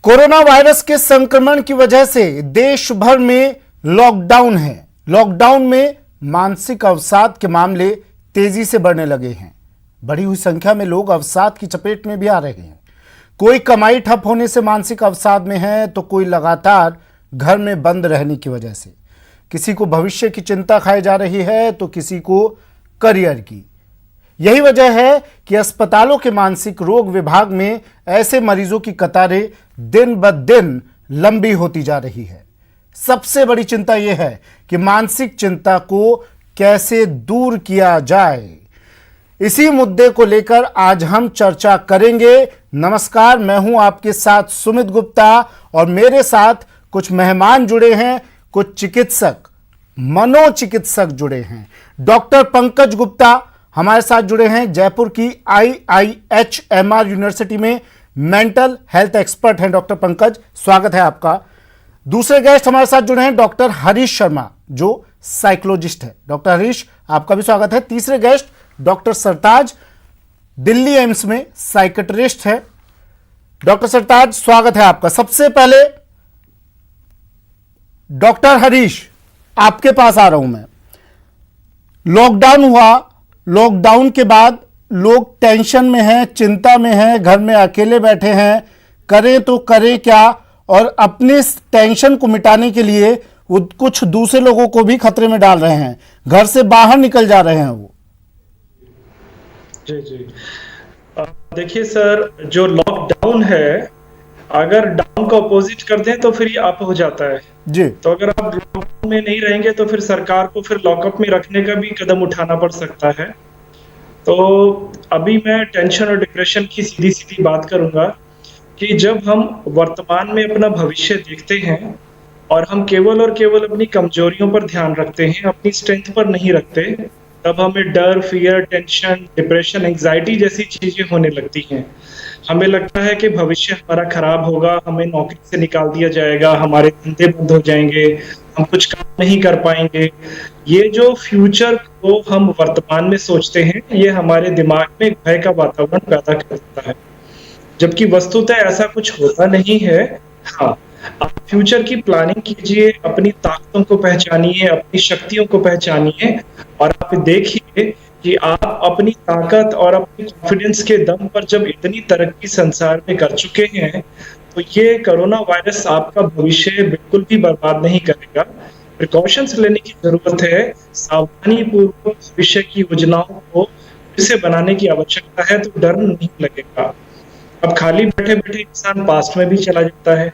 Corona virus के संक्रमण की वजह से देश भर में लॉकडाउन है। लॉकडाउन में मानसिक अवसाद के मामले तेजी से बढ़ने लगे हैं। बढ़ी हुई संख्या में लोग अवसाद की चपेट में भी आ रहे हैं। कोई कमाई ठप होने से मानसिक अवसाद में है, तो कोई लगातार घर में बंद रहने की वजह से। किसी को भविष्य की चिंता खाई जा रही है, तो किसी को करियर की। यही वजह है कि अस्पतालों के मानसिक रोग विभाग में ऐसे मरीजों की कतारें दिन ब दिन लंबी होती जा रही है। सबसे बड़ी चिंता यह है कि मानसिक चिंता को कैसे दूर किया जाए। इसी मुद्दे को लेकर आज हम चर्चा करेंगे। नमस्कार, मैं हूं आपके साथ सुमित गुप्ता और मेरे साथ कुछ मेहमान जुड़े हैं, कुछ चिकित्सक, मनोचिकित्सक जुड़े हैं। डॉक्टर पंकज गुप्ता हमारे साथ जुड़े हैं, जयपुर की IIHMR यूनिवर्सिटी में मेंटल हेल्थ एक्सपर्ट हैं। डॉक्टर पंकज, स्वागत है आपका। दूसरे गेस्ट हमारे साथ जुड़े हैं डॉक्टर हरीश शर्मा, जो साइकोलॉजिस्ट है। डॉक्टर हरीश, आपका भी स्वागत है। तीसरे गेस्ट डॉक्टर सरताज, दिल्ली एम्स में साइकेट्रिस्ट है। डॉक्टर सरताज, स्वागत है आपका। सबसे पहले डॉक्टर हरीश, आपके पास आ रहा हूं मैं। लॉकडाउन हुआ, लॉकडाउन के बाद लोग टेंशन में हैं, चिंता में हैं, घर में अकेले बैठे हैं, करें तो करें क्या, और अपने टेंशन को मिटाने के लिए वो कुछ दूसरे लोगों को भी खतरे में डाल रहे हैं, घर से बाहर निकल जा रहे हैं वो। जी जी, देखिए सर, जो लॉकडाउन है, अगर डाउन का अपोजिट कर दें तो फिर ये अप हो जाता है जी। तो अगर आप लॉकडाउन में नहीं रहेंगे तो फिर सरकार को फिर लॉकअप में रखने का भी कदम उठाना पड़ सकता है। तो अभी मैं टेंशन और डिप्रेशन की सीधी सीधी बात करूंगा कि जब हम वर्तमान में अपना भविष्य देखते हैं और हम केवल और केवल अपनी कमजोरियों पर ध्यान रखते हैं, अपनी स्ट्रेंथ पर नहीं रखते, तब हमें डर, फियर, टेंशन, डिप्रेशन, एंजाइटी जैसी चीजें होने लगती हैं। हमें लगता है कि भविष्य हमारा खराब होगा, हमें नौकरी से निकाल दिया जाएगा, हमारे धंधे बंद हो जाएंगे, हम कुछ काम नहीं कर पाएंगे। ये जो फ्यूचर को हम वर्तमान में सोचते हैं, ये हमारे दिमाग में भय का वातावरण पैदा कर देता है, जबकि वस्तुतः ऐसा कुछ होता नहीं है। हाँ, आप फ्यूचर की प्लानिंग कीजिए, अपनी ताकतों को पहचानिए, अपनी शक्तियों को पहचानिए और आप देखिए कि आप अपनी ताकत और अपनी कॉन्फिडेंस के दम पर जब इतनी तरक्की संसार में कर चुके हैं, तो ये कोरोना वायरस आपका भविष्य बिल्कुल भी बर्बाद नहीं करेगा। प्रिकॉशंस लेने की जरूरत है, सावधानी पूर्वक भविष्य की योजनाओं को फिर से बनाने की आवश्यकता है, तो डर नहीं लगेगा। अब खाली बैठे बैठे इंसान पास्ट में भी चला जाता है,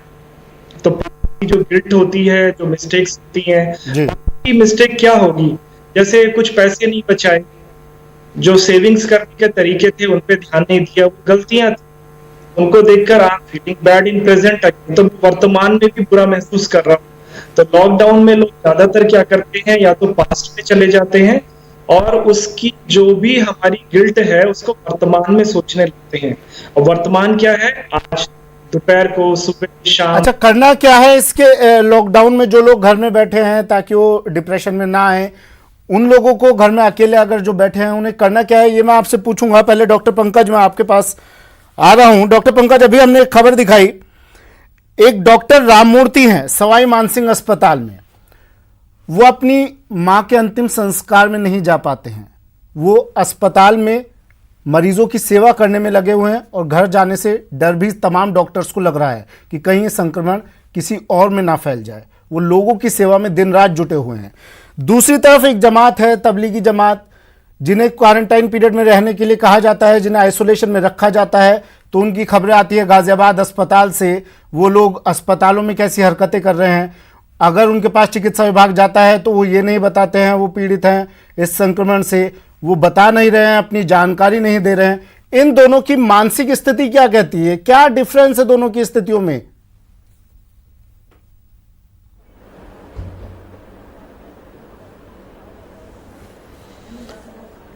तो जो गिल्ट होती है, जो मिस्टेक्स होती हैं, मिस्टेक क्या होगी? जैसे कुछ पैसे नहीं बचाए, जो सेविंग्स करने के तरीके थे उन पे ध्यान नहीं दिया, वो गलतियां थी। उनको देखकर I am feeling bad in present, तो वर्तमान में भी बुरा महसूस कर रहा हूँ। तो लॉकडाउन में लोग ज्यादातर क्या करते हैं, या तो पास्ट में चले जाते हैं और उसकी जो भी हमारी गिल्ट है उसको वर्तमान में सोचने लगते हैं। और वर्तमान क्या है? आज, दोपहर को, सुबह, शाम। अच्छा, करना क्या है इसके लॉकडाउन में? जो लोग घर में बैठे हैं ताकि वो डिप्रेशन में ना आए, उन लोगों को घर में अकेले अगर जो बैठे हैं उन्हें करना क्या है, ये मैं आपसे पूछूंगा। पहले डॉक्टर पंकज, मैं आपके पास आ रहा हूं। डॉक्टर पंकज, अभी हमने एक खबर दिखाई, एक डॉक्टर राममूर्ति हैं सवाई मानसिंह अस्पताल में, वो अपनी मां के अंतिम संस्कार में नहीं जा पाते हैं। वो अस्पताल में मरीजों की सेवा करने में लगे हुए हैं और घर जाने से डर भी तमाम डॉक्टर्स को लग रहा है कि कहीं ये संक्रमण किसी और में ना फैल जाए। वो लोगों की सेवा में दिन रात जुटे हुए हैं। दूसरी तरफ एक जमात है, तबलीगी जमात, जिन्हें क्वारंटाइन पीरियड में रहने के लिए कहा जाता है, जिन्हें आइसोलेशन में रखा जाता है। तो उनकी खबरें आती है गाजियाबाद अस्पताल से, वो लोग अस्पतालों में कैसी हरकतें कर रहे हैं। अगर उनके पास चिकित्सा विभाग जाता है तो वो ये नहीं बताते हैं वो पीड़ित हैं इस संक्रमण से, वो बता नहीं रहे हैं, अपनी जानकारी नहीं दे रहे हैं। इन दोनों की मानसिक स्थिति क्या कहती है? क्या डिफरेंस है दोनों की स्थितियों में?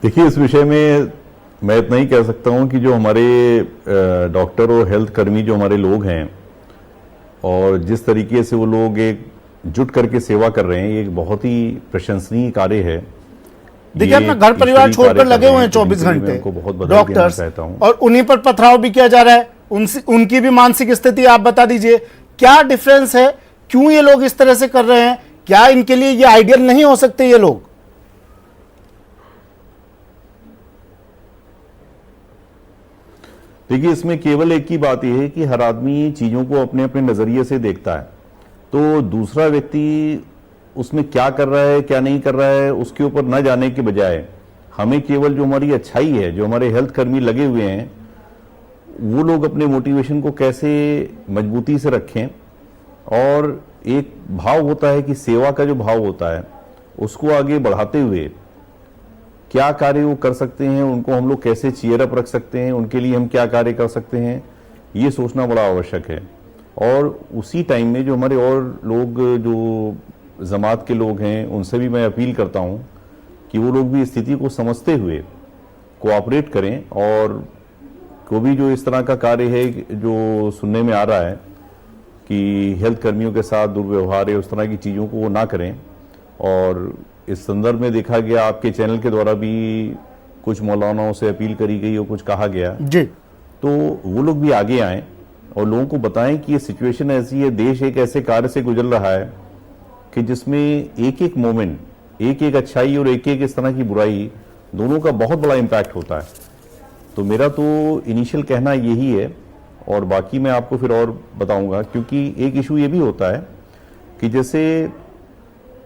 देखिए, इस विषय में मैं इतना ही कह सकता हूं कि जो हमारे डॉक्टर और हेल्थ कर्मी जो हमारे लोग हैं और जिस तरीके से वो लोग एक जुट करके सेवा कर रहे हैं, ये एक बहुत ही प्रशंसनीय कार्य है। देखिए, अपना घर परिवार छोड़कर लगे हुए हैं 24 घंटे डॉक्टर्स, और उन्हीं पर पथराव भी किया जा रहा है। उनकी भी मानसिक स्थिति आप बता दीजिए, क्या डिफरेंस है, क्यों ये लोग इस तरह से कर रहे हैं, क्या इनके लिए ये आइडियल नहीं हो सकते ये लोग? देखिए, इसमें केवल एक ही बात यह है कि हर आदमी चीजों को अपने अपने नजरिए से देखता है, तो दूसरा व्यक्ति उसमें क्या कर रहा है क्या नहीं कर रहा है उसके ऊपर न जाने के बजाय हमें केवल जो हमारी अच्छाई है, जो हमारे हेल्थ कर्मी लगे हुए हैं, वो लोग अपने मोटिवेशन को कैसे मजबूती से रखें, और एक भाव होता है कि सेवा का जो भाव होता है उसको आगे बढ़ाते हुए क्या कार्य वो कर सकते हैं, उनको हम लोग कैसे चीयर अप रख सकते हैं, उनके लिए हम क्या कार्य कर सकते हैं, ये सोचना बड़ा आवश्यक है। और उसी टाइम में जो हमारे और लोग जो जमात के लोग हैं उनसे भी मैं अपील करता हूं कि वो लोग भी स्थिति को समझते हुए कोऑपरेट करें, और को भी जो इस तरह का कार्य है जो सुनने में आ रहा है कि हेल्थ कर्मियों के साथ दुर्व्यवहार है, उस तरह की चीज़ों को वो ना करें। और इस संदर्भ में देखा गया, आपके चैनल के द्वारा भी कुछ मौलानाओं से अपील करी गई और कुछ कहा गया जी, तो वो लोग भी आगे आएं और लोगों को बताएं कि ये सिचुएशन ऐसी है, देश एक ऐसे कार्य से गुजर रहा है कि जिसमें एक एक मोमेंट, एक एक अच्छाई और एक एक इस तरह की बुराई, दोनों का बहुत बड़ा इम्पैक्ट होता है। तो मेरा तो इनिशियल कहना यही है, और बाकी मैं आपको फिर और बताऊंगा, क्योंकि एक इशू ये भी होता है कि जैसे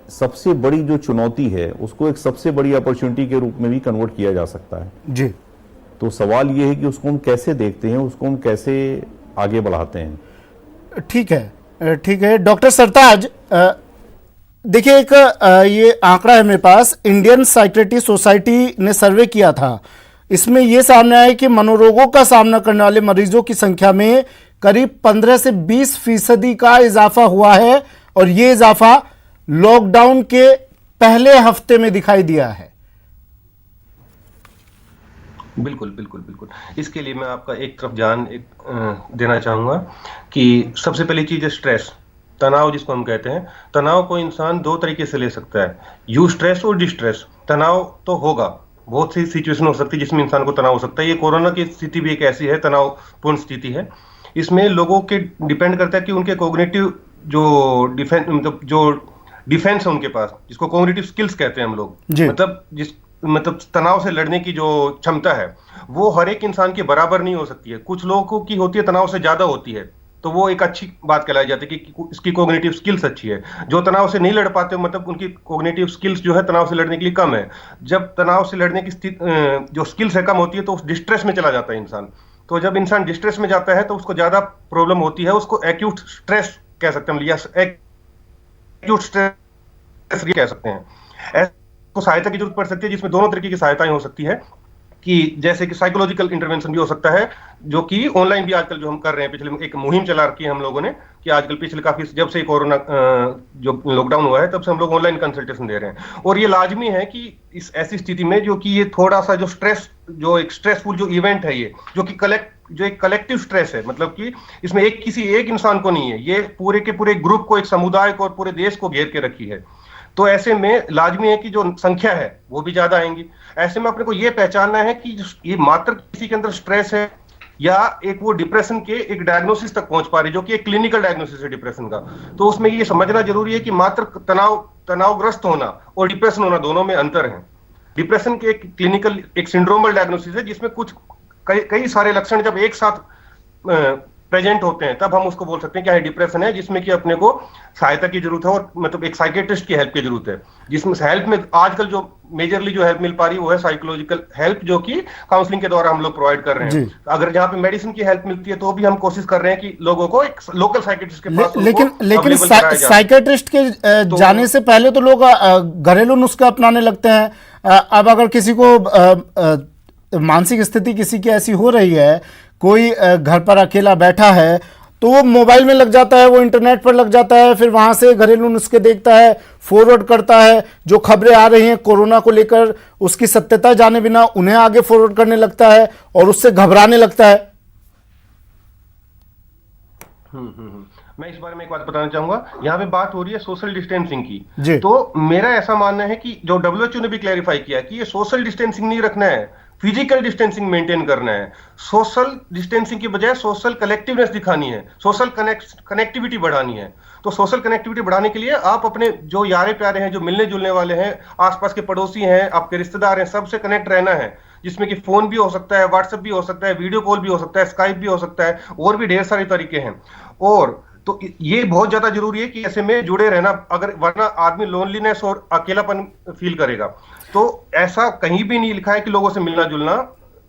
सबसे बड़ी जो चुनौती है उसको एक सबसे बड़ी अपॉर्चुनिटी के रूप में भी कन्वर्ट किया जा सकता है जी। तो सवाल ये है कि उसको हम कैसे देखते हैं, उसको हम कैसे आगे बढ़ाते हैं। ठीक है, ठीक है डॉक्टर सरताज, देखिए एक ये आंकड़ा है मेरे पास, इंडियन साइकियाट्री सोसाइटी ने सर्वे किया था, इसमें यह सामने आया कि मनोरोगों का सामना करने वाले मरीजों की संख्या में करीब 15 से 20% का इजाफा हुआ है, और ये इजाफा लॉकडाउन के पहले हफ्ते में दिखाई दिया है। बिल्कुल बिल्कुल बिल्कुल। इसके लिए मैं आपका एक तरफ देना चाहूंगा कि सबसे पहली चीज है स्ट्रेस, तनाव जिसको हम कहते हैं। तनाव को इंसान दो तरीके से ले सकता है, यू स्ट्रेस और डिस्ट्रेस। तनाव तो होगा, बहुत सी सिचुएशन हो सकती है जिसमें इंसान को तनाव हो सकता है। ये कोरोना की स्थिति भी एक ऐसी है, तनावपूर्ण स्थिति है। इसमें लोगों के डिपेंड करता है कि उनके कोग्निटिव जो डिफेंस है उनके पास, जिसको कोग्निटिव स्किल्स कहते हैं हम लोग, मतलब तनाव से लड़ने की जो क्षमता है वो हर एक इंसान के बराबर नहीं हो सकती है। कुछ लोगों की होती है, तनाव से ज्यादा होती है, तो वो एक अच्छी बात कहलाई जाती है कि इसकी कोग्निटिव स्किल्स अच्छी है। जो तनाव से नहीं लड़ पाते, मतलब उनकी कोग्निटिव स्किल्स जो है तनाव से लड़ने के लिए कम है। जब तनाव से लड़ने की जो स्किल्स है कम होती है तो उस डिस्ट्रेस में चला जाता है इंसान। तो जब इंसान डिस्ट्रेस में जाता है तो उसको ज्यादा प्रॉब्लम होती है, उसको एक्यूट स्ट्रेस कह सकते हैं या एक्यूट स्ट्रेस कह सकते हैं। को सहायता की जरूरत पड़ सकती है, जिसमें दोनों तरीके की सहायताएं हो सकती है, कि जैसे कि साइकोलॉजिकल इंटरवेंशन भी हो सकता है, जो कि ऑनलाइन भी आजकल जो हम कर रहे हैं। पिछले एक मुहिम चला रखी है हम लोगों ने कि आजकल पिछले काफी, जब से कोरोना जो लॉकडाउन हुआ है तब से हम लोग ऑनलाइन कंसल्टेशन दे रहे हैं। और ये लाजमी है कि इस ऐसी स्थिति में जो कि ये थोड़ा सा जो स्ट्रेस, जो एक स्ट्रेसफुल जो इवेंट है, ये जो कि एक कलेक्टिव स्ट्रेस है, मतलब कि इसमें किसी एक इंसान को नहीं है, ये पूरे के पूरे ग्रुप को, एक समुदाय को और पूरे देश को घेर के रखी है। तो ऐसे में लाजमी है कि जो संख्या है वो भी ज्यादा आएंगी। ऐसे में अपने को ये पहचानना है कि ये मात्र किसी के अंदर स्ट्रेस है या एक वो डिप्रेशन के एक डायग्नोसिस तक पहुंच पा रही, जो कि एक क्लिनिकल डायग्नोसिस है डिप्रेशन का। तो उसमें ये समझना जरूरी है कि मात्र तनावग्रस्त होना और डिप्रेशन होना, दोनों में अंतर है। डिप्रेशन के एक क्लिनिकल, एक सिंड्रोमल डायग्नोसिस है, जिसमें कुछ कई सारे लक्षण जब एक साथ प्रेजेंट होते हैं तब हम उसको बोल सकते हैं क्या है डिप्रेशन है, जिसमें कि अपने को सहायता की जरूरत है, और मतलब एक साइकियाट्रिस्ट की हेल्प की जरूरत है। जिसमें हेल्प में आजकल जो मेजरली जो हेल्प मिल पा रही है वो है साइकोलॉजिकल हेल्प, जो कि काउंसलिंग के द्वारा हम लोग प्रोवाइड कर रहे हैं। अगर जहाँ पे मेडिसिन की हेल्प मिलती है तो भी हम कोशिश कर रहे हैं कि लोगों को एक लोकल साइकियाट्रिस्ट के पास लेकिन साइकियाट्रिस्ट के जाने से पहले तो लोग घरेलू नुस्खा अपनाने लगते हैं। अब अगर किसी को मानसिक स्थिति किसी की ऐसी हो रही है, कोई घर पर अकेला बैठा है, तो वो मोबाइल में लग जाता है, वो इंटरनेट पर लग जाता है, फिर वहां से घरेलू नुस्खे देखता है, फॉरवर्ड करता है, जो खबरें आ रही हैं कोरोना को लेकर उसकी सत्यता जाने बिना उन्हें आगे फॉरवर्ड करने लगता है और उससे घबराने लगता है। मैं इस बारे में एक बात बताना चाहूंगा। यहाँ पे बात हो रही है सोशल डिस्टेंसिंग की। तो मेरा ऐसा मानना है कि जो WHO ने भी क्लैरिफाई किया कि ये सोशल डिस्टेंसिंग नहीं रखना है, फिजिकल डिस्टेंसिंग मेंटेन करना है, सोशल डिस्टेंसिंग की बजाय सोशल कलेक्टिवनेस दिखानी है, सोशल कनेक्टिविटी बढ़ानी है। तो सोशल कनेक्टिविटी बढ़ाने के लिए आप अपने जो यारे प्यारे हैं, जो मिलने जुलने वाले हैं, आसपास के पड़ोसी हैं, आपके रिश्तेदार हैं, सबसे कनेक्ट रहना है, जिसमें कि फोन भी हो सकता है, व्हाट्सएप भी हो सकता है, वीडियो कॉल भी हो सकता है, स्काइप भी हो सकता है, और भी ढेर सारे तरीके हैं। और तो ये बहुत ज्यादा जरूरी है कि ऐसे में जुड़े रहना, अगर वरना आदमी लोनलीनेस और अकेलापन फील करेगा। तो ऐसा कहीं भी नहीं लिखा है कि लोगों से मिलना जुलना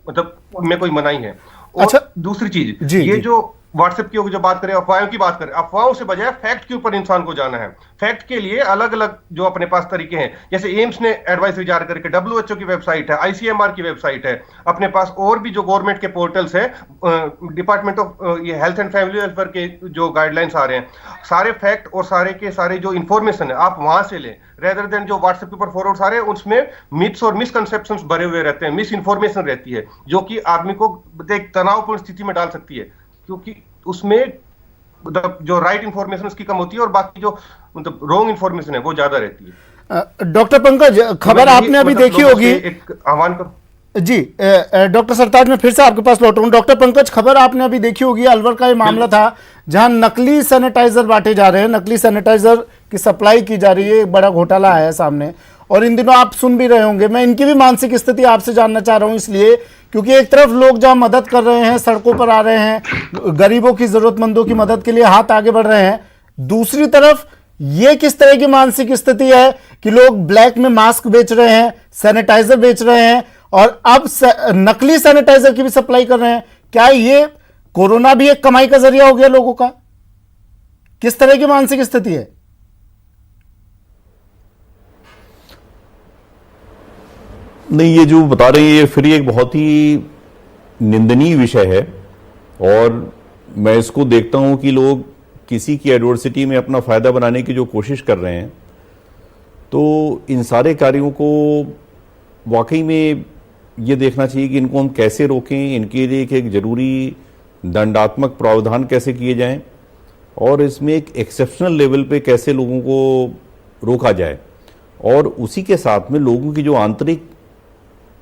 मतलब में कोई मनाही है। और अच्छा, दूसरी चीज, जी, ये जी। जो व्हाट्सएप की जो बात करें, अफवाहों की बात करें, अफवाहों से बजाय फैक्ट के ऊपर इंसान को जाना है। फैक्ट के लिए अलग अलग जो अपने पास तरीके हैं, जैसे एम्स ने एडवाइजरी जारी करके, WHO की वेबसाइट है, ICMR की वेबसाइट है, अपने पास और भी जो गवर्नमेंट के पोर्टल्स है, डिपार्टमेंट ऑफ ये हेल्थ एंड फैमिली वेलफेयर के जो गाइडलाइंस आ रहे हैं, सारे फैक्ट और सारे के सारे जो इंफॉर्मेशन है आप वहां से लें, रेदर देन जो व्हाट्सएप के ऊपर फॉरवर्ड आ रहे हैं उसमें मिथ्स और मिसकंसेप्शंस भरे हुए रहते हैं, मिस इन्फॉर्मेशन रहती है, जो कि आदमी को एक तनावपूर्ण स्थिति में डाल सकती है, क्योंकि उसमें जो राइट इंफॉर्मेशन उसकी कम होती है और बाकी जो मतलब रॉन्ग इंफॉर्मेशन है वो ज्यादा रहती है। डॉक्टर पंकज, खबर आपने अभी देखी होगी, एक आह्वान करो जी। डॉक्टर सरताज, मैं फिर से आपके पास लौट रहा हूं। डॉक्टर पंकज, खबर आपने अभी देखी होगी, अलवर का ये मामला था जहां नकली सैनिटाइजर बांटे जा रहे हैं, नकली सैनिटाइजर की सप्लाई की जा रही है, एक बड़ा घोटाला आया है सामने। और इन दिनों आप सुन भी रहे होंगे, मैं इनकी भी मानसिक स्थिति आपसे जानना चाह रहा हूं, इसलिए क्योंकि एक तरफ लोग जहां मदद कर रहे हैं, सड़कों पर आ रहे हैं, गरीबों की, जरूरतमंदों की मदद के लिए हाथ आगे बढ़ रहे हैं, दूसरी तरफ ये किस तरह की मानसिक स्थिति है कि लोग ब्लैक में मास्क बेच रहे हैं, सैनिटाइजर बेच रहे हैं, और अब नकली सैनिटाइजर की भी सप्लाई कर रहे हैं। क्या ये कोरोना भी एक कमाई का जरिया हो गया लोगों का? किस तरह की मानसिक स्थिति है? नहीं, ये जो बता रहे हैं ये फिर एक बहुत ही निंदनीय विषय है, और मैं इसको देखता हूं कि लोग किसी की एडवर्सिटी में अपना फायदा बनाने की जो कोशिश कर रहे हैं, तो इन सारे कार्यों को वाकई में ये देखना चाहिए कि इनको हम कैसे रोकें, इनके लिए एक जरूरी दंडात्मक प्रावधान कैसे किए जाएं, और इसमें एक एक्सेप्शनल लेवल पे कैसे लोगों को रोका जाए, और उसी के साथ में लोगों की जो आंतरिक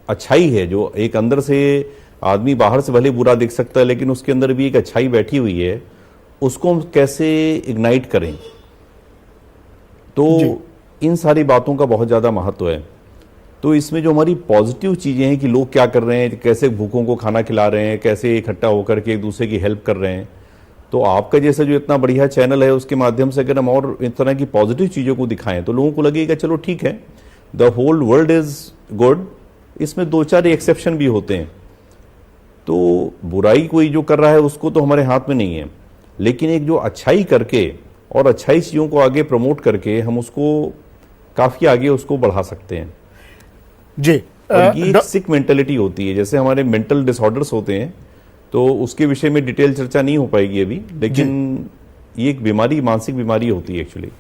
अच्छाई है, जो एक अंदर से आदमी बाहर से भले बुरा दिख सकता है लेकिन उसके अंदर भी एक अच्छाई बैठी हुई है, उसको हम कैसे इग्नाइट करें। तो इन सारी बातों का बहुत ज़्यादा महत्व है। तो इसमें जो हमारी पॉजिटिव चीज़ें हैं कि लोग क्या कर रहे हैं, कैसे भूखों को खाना खिला रहे हैं, कैसे इकट्ठा होकर के एक दूसरे की हेल्प कर रहे हैं, तो आपका जैसा जो इतना बढ़िया चैनल है उसके माध्यम से अगर हम और इस तरह की पॉजिटिव चीज़ों को दिखाएं तो लोगों को लगेगा चलो ठीक है, the whole world is good. इसमें दो चार एक्सेप्शन भी होते हैं, तो बुराई कोई जो कर रहा है उसको तो हमारे हाथ में नहीं है, लेकिन एक जो अच्छाई करके और अच्छाई चीज़ों को आगे प्रमोट करके हम उसको काफ़ी आगे उसको बढ़ा सकते हैं जी। और ये एक सिक मेंटेलिटी होती है, जैसे हमारे मेंटल डिसऑर्डर्स होते हैं, तो उसके विषय में डिटेल चर्चा नहीं हो पाएगी अभी, लेकिन ये एक बीमारी, मानसिक बीमारी होती है एक्चुअली।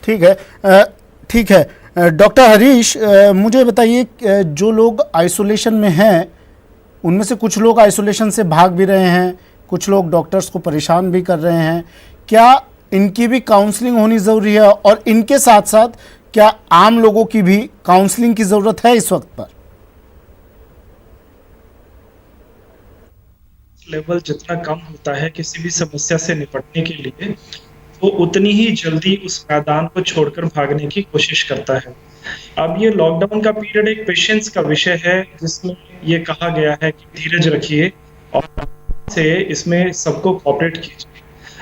ठीक है, ठीक है। डॉक्टर हरीश, मुझे बताइए, जो लोग आइसोलेशन में हैं उनमें से कुछ लोग आइसोलेशन से भाग भी रहे हैं, कुछ लोग डॉक्टर्स को परेशान भी कर रहे हैं, क्या इनकी भी काउंसलिंग होनी ज़रूरी है? और इनके साथ साथ क्या आम लोगों की भी काउंसलिंग की ज़रूरत है इस वक्त पर? लेवल जितना कम होता है किसी भी समस्या से निपटने के लिए, वो उतनी ही जल्दी उस मैदान को छोड़कर भागने की कोशिश करता है। अब ये लॉकडाउन का पीरियड एक पेशेंस का विषय है, जिसमें ये कहा गया है कि धीरज रखिए और से इसमें सबको कोऑपरेट कीजिए।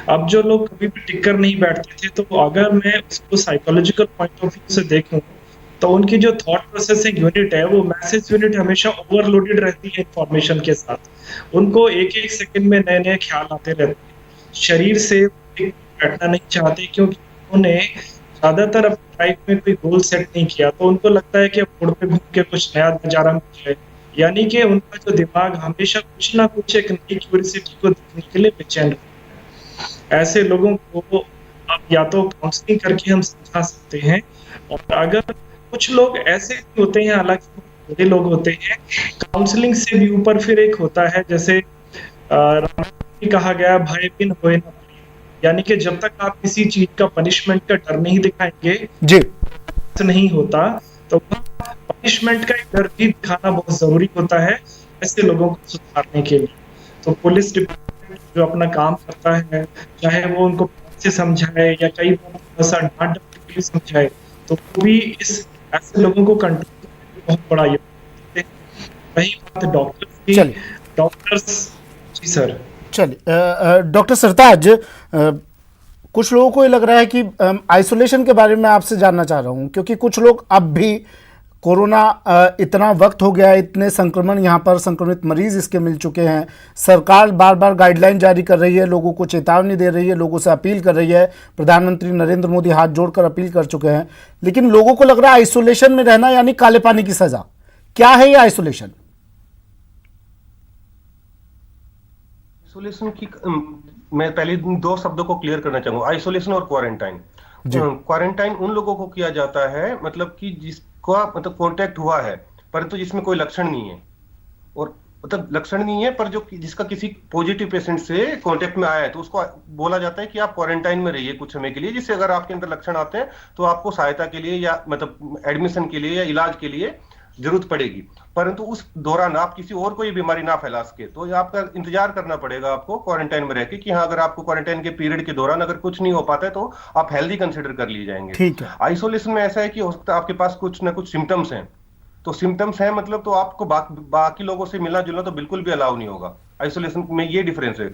अब जो लोग कभी भी टिककर नहीं बैठते थे, तो अगर मैं उसको साइकोलॉजिकल पॉइंट ऑफ व्यू से देखूं तो उनकी जो थॉट प्रोसेसिंग यूनिट है, वो मैसेज यूनिट हमेशा ओवरलोडेड रहती है इंफॉर्मेशन के साथ। उनको एक एक सेकंड में नए नए ख्याल आते रहते हैं, शरीर से बैठना नहीं चाहते, क्योंकि उन्होंने ज्यादातर अपनी लाइफ में कोई गोल सेट नहीं किया, तो उनको लगता है कि अब रोड पे घूम के कुछ नया नजारा मिल जाए, यानी कि उनका जो दिमाग हमेशा कुछ ना कुछ एक नई क्यूरियोसिटी को देखने के लिए बेचैन है। ऐसे लोगों को अब या तो काउंसलिंग करके हम समझा सकते हैं, और अगर कुछ लोग ऐसे होते हैं, हालांकि बड़े लोग होते हैं, काउंसलिंग से भी ऊपर फिर एक होता है, जैसे कहा गया, भय बिन होए न, यानी कि जब तक आप किसी चीज का पनिशमेंट का डर नहीं दिखाएंगे, जी, नहीं होता, तो पनिशमेंट का एक डर भी दिखाना बहुत जरूरी होता है ऐसे लोगों को सुधारने के लिए। तो पुलिस डिपार्टमेंट जो अपना काम करता है, चाहे वो उनको प्यार से समझाए या कई बार थोड़ा-सा डाँट डपट के समझाए, तो वो भी इस ऐसे लोगों को कंट्रोल करने में बहुत बड़ा योगदान देते हैं। रही बात डॉक्टर्स की, चलिए। डॉक्टर्स जी सर। चलिए, डॉक्टर सरताज, कुछ लोगों को ये लग रहा है कि आइसोलेशन के बारे में आपसे जानना चाह रहा हूँ, क्योंकि कुछ लोग अब भी कोरोना इतना वक्त हो गया है, इतने संक्रमण यहाँ पर संक्रमित मरीज इसके मिल चुके हैं, सरकार बार बार गाइडलाइन जारी कर रही है, लोगों को चेतावनी दे रही है, लोगों से अपील कर रही है, प्रधानमंत्री नरेंद्र मोदी हाथ जोड़कर अपील कर चुके हैं, लेकिन लोगों को लग रहा है आइसोलेशन में रहना यानी काले पानी की सजा। क्या है ये आइसोलेशन? आइसोलेशन की मैं पहले दो शब्दों को क्लियर करना चाहूंगा, आइसोलेशन और क्वारंटाइन। क्वारंटाइन उन लोगों को किया जाता है मतलब कि जिसका मतलब कांटेक्ट हुआ है परंतु जिसमें कोई लक्षण नहीं है, और मतलब लक्षण नहीं है पर जो जिसका किसी पॉजिटिव पेशेंट से कांटेक्ट में आया है तो उसको बोला जाता है कि आप क्वारंटाइन में रहिए कुछ समय के लिए, जिससे अगर आपके अंदर लक्षण आते हैं तो आपको सहायता के लिए या मतलब एडमिशन के लिए या इलाज के लिए जरूरत पड़ेगी, परंतु उस दौरान आप किसी और को ये बीमारी ना फैला सके तो आपका इंतजार करना पड़ेगा आपको क्वारंटाइन में रहकर कि हाँ, अगर आपको क्वारंटाइन के पीरियड के दौरान अगर कुछ नहीं हो पाता है तो आप हेल्दी कंसिडर कर लिए जाएंगे। ठीक है। आइसोलेशन में ऐसा है कि हो सकता है आपके पास कुछ ना कुछ सिम्टम्स हैं, तो सिम्टम्स है मतलब तो आपको बाकी लोगों से मिलना जुलना तो बिल्कुल भी अलाउ नहीं होगा। आइसोलेशन में ये डिफरेंस है।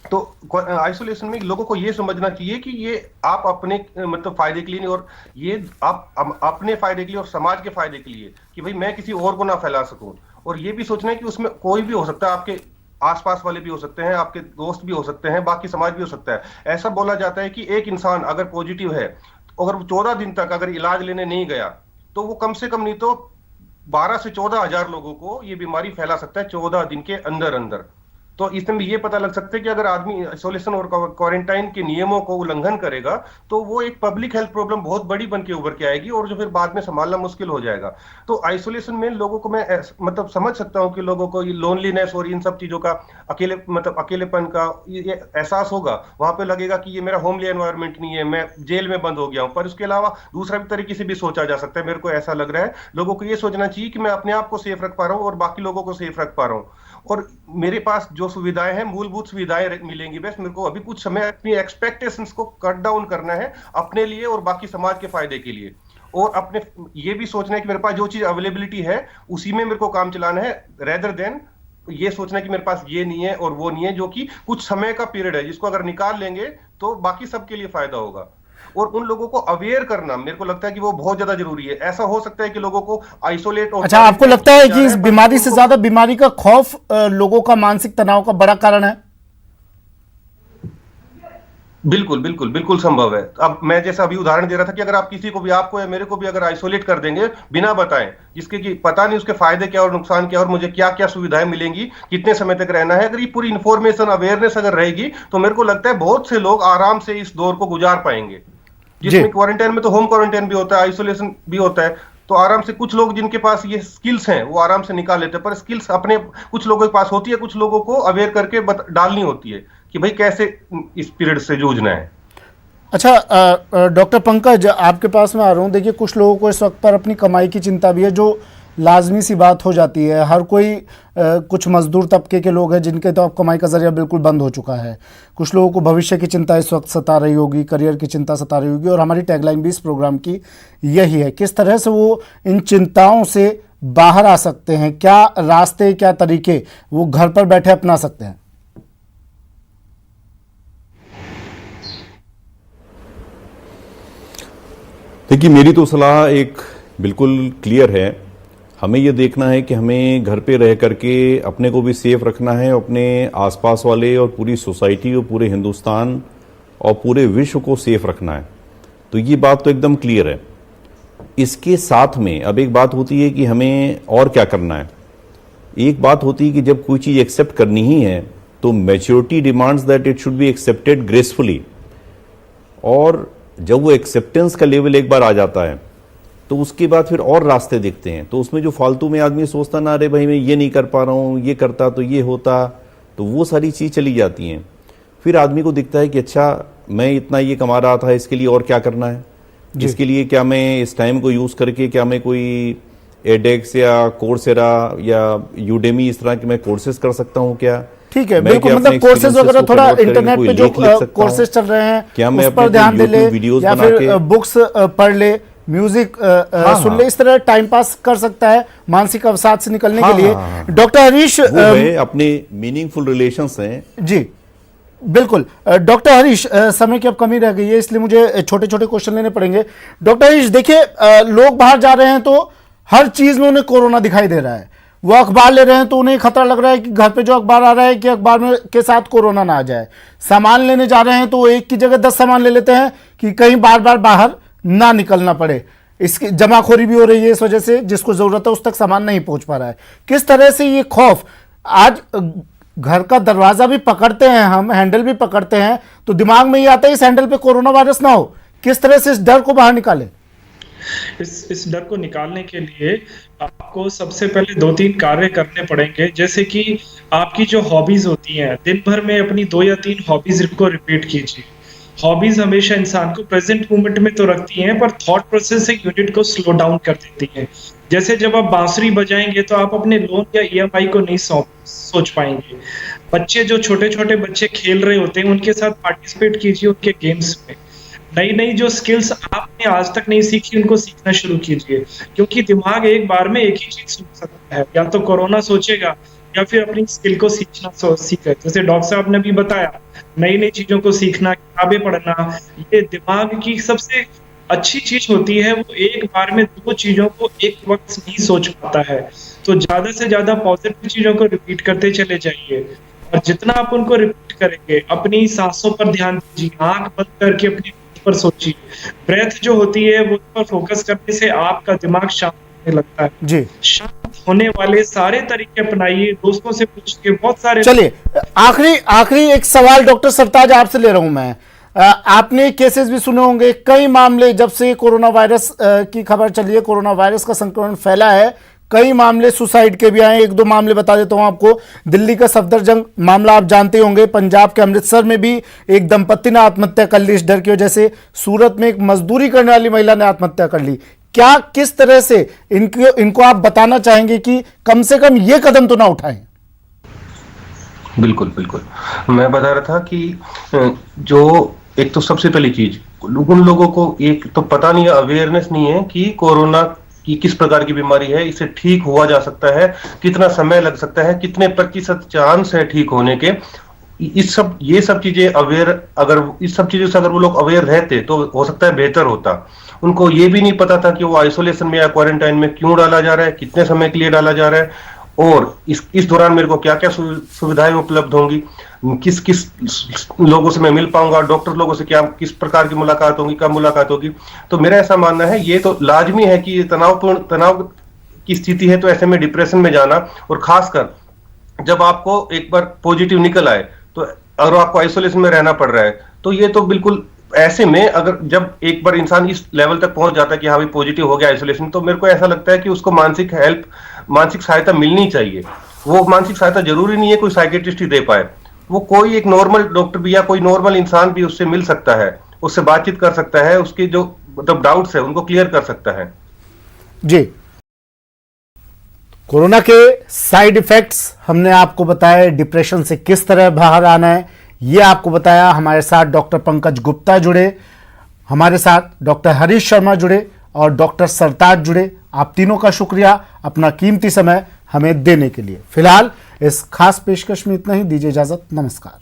तो आइसोलेशन में लोगों को ये समझना चाहिए कि ये आप अपने मतलब फायदे के लिए नहीं, और ये आप अपने फायदे के लिए और समाज के फायदे के लिए कि भाई मैं किसी और को ना फैला सकूं, और ये भी सोचना है कि उसमें कोई भी हो सकता है, आपके आसपास वाले भी हो सकते हैं, आपके दोस्त भी हो सकते हैं, बाकी समाज भी हो सकता है। ऐसा बोला जाता है कि एक इंसान अगर पॉजिटिव है, अगर 14 दिन तक अगर इलाज लेने नहीं गया तो वो कम से कम नहीं तो 12 से 14,000 लोगों को ये बीमारी फैला सकता है 14 दिन के अंदर अंदर। तो इसमें ये पता लग सकता है कि अगर आदमी आइसोलेशन और क्वारंटाइन के नियमों को उल्लंघन करेगा तो वो एक पब्लिक हेल्थ प्रॉब्लम बहुत बड़ी बन के उभर के आएगी और जो फिर बाद में संभालना मुश्किल हो जाएगा। तो आइसोलेशन में लोगों को मैं मतलब समझ सकता हूँ कि लोगों को ये लोनलीनेस और इन सब चीजों का अकेलेपन का ये एहसास होगा, वहां पे लगेगा कि ये मेरा होमली एनवायरनमेंट नहीं है, मैं जेल में बंद हो गया हूँ। पर उसके अलावा दूसरा भी तरीके से भी सोचा जा सकता है, मेरे को ऐसा लग रहा है लोगों को ये सोचना चाहिए कि मैं अपने आप को सेफ रख पा रहा हूँ और बाकी लोगों को सेफ रख पा रहा हूँ, और मेरे पास जो सुविधाएं हैं मूलभूत सुविधाएं मिलेंगी बस, मेरे को अभी कुछ समय अपनी एक्सपेक्टेशंस को कट डाउन करना है अपने लिए और बाकी समाज के फायदे के लिए, और अपने ये भी सोचना है कि मेरे पास जो चीज अवेलेबिलिटी है उसी में मेरे को काम चलाना है, रेदर देन ये सोचना है कि मेरे पास ये नहीं है और वो नहीं है, जो कि कुछ समय का पीरियड है जिसको अगर निकाल लेंगे तो बाकी सबके लिए फायदा होगा। और उन लोगों को अवेयर करना मेरे को लगता है कि वो बहुत ज्यादा जरूरी है। ऐसा हो सकता है कि लोगों को आइसोलेट और अच्छा, आपको लगता है कि इस बीमारी से ज्यादा बीमारी का खौफ लोगों का मानसिक तनाव का बड़ा कारण है? बिल्कुल बिल्कुल बिल्कुल संभव है। अब मैं जैसा अभी उदाहरण दे रहा था कि अगर आप किसी को भी, आपको या मेरे को भी अगर आइसोलेट कर देंगे बिना बताएं, जिसके कि पता नहीं उसके फायदे क्या और नुकसान क्या और मुझे क्या क्या सुविधाएं मिलेंगी, कितने समय तक रहना है, अगर ये पूरी इंफॉर्मेशन अवेयरनेस अगर रहेगी तो मेरे को लगता है बहुत से लोग आराम से इस दौर को गुजार पाएंगे। जिसमें क्वारंटाइन में तो होम क्वारंटाइन भी होता है, आइसोलेशन भी होता है, तो आराम से कुछ लोग जिनके पास ये स्किल्स हैं वो आराम से निकाल लेते हैं, पर स्किल्स अपने कुछ लोगों के पास होती है, कुछ लोगों को अवेयर करके डालनी होती है कि भाई कैसे इस पीरियड से जूझना है। अच्छा, डॉक्टर पंकज, आपके पास मैं आ रहा हूँ। देखिए, कुछ लोगों को इस वक्त पर अपनी कमाई की चिंता भी है, जो लाजमी सी बात हो जाती है। हर कोई कुछ मजदूर तबके के लोग हैं जिनके तो अब कमाई का जरिया बिल्कुल बंद हो चुका है। कुछ लोगों को भविष्य की चिंता इस वक्त सता रही होगी, करियर की चिंता सता रही होगी, और हमारी टैगलाइन भी इस प्रोग्राम की यही है, किस तरह से वो इन चिंताओं से बाहर आ सकते हैं, क्या रास्ते, क्या तरीके वो घर पर बैठे अपना सकते हैं? देखिए, मेरी तो सलाह एक बिल्कुल क्लियर है। हमें ये देखना है कि हमें घर पे रह करके अपने को भी सेफ रखना है, अपने आसपास वाले और पूरी सोसाइटी और पूरे हिंदुस्तान और पूरे विश्व को सेफ रखना है। तो ये बात तो एकदम क्लियर है। इसके साथ में अब एक बात होती है कि हमें और क्या करना है। एक बात होती है कि जब कोई चीज़ एक्सेप्ट करनी ही है तो maturity demands that it should be accepted gracefully, और जब वो एक्सेप्टेंस का लेवल एक बार आ जाता है तो उसके बाद फिर और रास्ते दिखते हैं। तो उसमें जो फालतू में आदमी सोचता ना, अरे भाई मैं ये नहीं कर पा रहा हूँ, ये करता तो ये होता, तो वो सारी चीज़ चली जाती हैं। फिर आदमी को दिखता है कि अच्छा, मैं इतना ये कमा रहा था, इसके लिए और क्या करना है, इसके लिए क्या मैं इस टाइम को यूज़ करके क्या मैं कोई एडेक्स या कोर्सेरा या यूडेमी इस तरह के मैं कोर्सेज कर सकता हूँ क्या? ठीक है, मैं बिल्कुल, क्या अपने मतलब कोर्सेज experiences वगैरह को थोड़ा convert करके इंटरनेट कोई पे जो लेख लिख सकता हूँ? कोर्सेज चल रहे हैं क्या मैं उस पर अपने ध्यान दे ले, YouTube वीडियोस या बना फिर के बुक्स पढ़ ले, म्यूजिक हाँ, सुन ले, इस तरह टाइम पास कर सकता है मानसिक अवसाद से निकलने हाँ, के लिए। हाँ, डॉक्टर हरीश वो है अपने मीनिंगफुल रिलेशंस हैं। जी बिल्कुल। डॉक्टर हरीश, समय की अब कमी रह गई है, इसलिए मुझे छोटे छोटे क्वेश्चन लेने पड़ेंगे। डॉक्टर हरीश, देखिए, लोग बाहर जा रहे हैं तो हर चीज में उन्हें कोरोना दिखाई दे रहा है। वो अखबार ले रहे हैं तो उन्हें खतरा लग रहा है कि घर पे जो अखबार आ रहा है कि अखबार में के साथ कोरोना ना आ जाए। सामान लेने जा रहे हैं तो एक की जगह 10 सामान ले लेते हैं कि कहीं बार बार बाहर ना निकलना पड़े। इसकी जमाखोरी भी हो रही है इस वजह से, जिसको जरूरत है उस तक सामान नहीं पहुंच पा रहा है। किस तरह से ये खौफ, आज घर का दरवाजा भी पकड़ते हैं हम, हैंडल भी पकड़ते हैं तो दिमाग में ये आता है इस हैंडल पे कोरोना वायरस ना हो, किस तरह से इस डर को बाहर निकालें? इस डर को निकालने के लिए आपको सबसे पहले 2-3 कार्य करने पड़ेंगे। जैसे कि आपकी जो हॉबीज होती हैं, दिन भर में अपनी 2 या 3 हॉबीज को रिपीट कीजिए। हॉबीज हमेशा इंसान को प्रेजेंट मोमेंट में तो रखती हैं, पर थॉट प्रोसेसिंग यूनिट को स्लो डाउन कर देती हैं। जैसे जब आप बांसुरी बजाएंगे तो आप अपने लोन या ईएमआई को नहीं सोच पाएंगे। बच्चे, जो छोटे छोटे बच्चे खेल रहे होते हैं, उनके साथ पार्टिसिपेट कीजिए उनके गेम्स में। नई नई जो स्किल्स आपने आज तक नहीं सीखी, उनको सीखना शुरू कीजिए, क्योंकि दिमाग एक बार में एक ही चीज सोच सकता है, या तो कोरोना सोचेगा या फिर अपनी स्किल को सीखे। जैसे डॉक्टर साहब ने भी बताया, नई नई चीजों को सीखना, किताबें पढ़ना, ये दिमाग की सबसे अच्छी चीज होती है। वो एक बार में 2 चीजों को एक वक्त नहीं सोच पाता है। तो ज्यादा से ज्यादा पॉजिटिव चीजों को रिपीट करते चले जाइए, और जितना आप उनको रिपीट करेंगे, अपनी सांसों पर ध्यान दीजिए, आंख बंद करके अपनी पर सोचिए। ब्रेथ जो होती है वो पर फोकस करने से आपका दिमाग शांत होने लगता है जी। शांत होने वाले सारे तरीके अपनाइए, दोस्तों से पूछ के, बहुत सारे। चलिए, आखिरी एक सवाल डॉक्टर सरताज आपसे ले रहा हूं मैं। आपने केसेस भी सुने होंगे, कई मामले जब से कोरोना वायरस की खबर चली है, कोरोना वायरस का संक्रमण फैला है, कई मामले सुसाइड के भी आए। 1-2 मामले बता देता हूं आपको। दिल्ली का सफदरजंग मामला आप जानते होंगे, पंजाब के अमृतसर में भी एक दंपत्ति ने आत्महत्या कर ली इस डर की वजह से, सूरत में एक मजदूरी करने वाली महिला ने आत्महत्या कर ली। क्या, किस तरह से इनको आप बताना चाहेंगे कि कम से कम ये कदम तो ना उठाएं? बिल्कुल बिल्कुल, मैं बता रहा था कि जो एक तो सबसे पहली चीज, उन लोगों को एक तो पता नहीं है, अवेयरनेस नहीं है कि कोरोना की किस प्रकार की बीमारी है, इसे ठीक हुआ जा सकता है, कितना समय लग सकता है, कितने प्रतिशत चांस है ठीक होने के। ये सब चीजें अवेयर, अगर इस सब चीजों से अगर वो लोग अवेयर रहते तो हो सकता है बेहतर होता। उनको ये भी नहीं पता था कि वो आइसोलेशन में या क्वारंटाइन में क्यों डाला जा रहा है, कितने समय के लिए डाला जा रहा है, और इस दौरान मेरे को क्या क्या सुविधाएं उपलब्ध होंगी, किस किस लोगों से मैं मिल पाऊंगा, डॉक्टर लोगों से क्या किस प्रकार की मुलाकात होगी, कब मुलाकात होगी। तो मेरा ऐसा मानना है, ये तो लाजमी है कि ये तनाव की स्थिति है, तो ऐसे में डिप्रेशन में जाना, और खासकर जब आपको एक बार पॉजिटिव निकल आए, तो अगर आपको आइसोलेशन में रहना पड़ रहा है, तो ये तो बिल्कुल ऐसे में, अगर जब एक बार इंसान इस लेवल तक पहुंच जाता है कि हाँ भाई पॉजिटिव हो गया आइसोलेशन, तो मेरे को ऐसा लगता है कि उसको मानसिक सहायता मिलनी चाहिए। वो मानसिक सहायता जरूरी नहीं है कोई साइकेट्रिस्ट ही दे पाए, वो कोई एक नॉर्मल डॉक्टर भी या कोई नॉर्मल इंसान भी उससे मिल सकता है, उससे बातचीत कर सकता है, उसके जो मतलब डाउट्स है उनको क्लियर कर सकता है। जी, कोरोना के साइड इफेक्ट्स हमने आपको बताया, डिप्रेशन से किस तरह बाहर आना है ये आपको बताया। हमारे साथ डॉक्टर पंकज गुप्ता जुड़े, हमारे साथ डॉक्टर हरीश शर्मा जुड़े और डॉक्टर सरताज जुड़े। आप तीनों का शुक्रिया अपना कीमती समय हमें देने के लिए। फिलहाल इस खास पेशकश में इतना ही, दीजिए इजाजत, नमस्कार।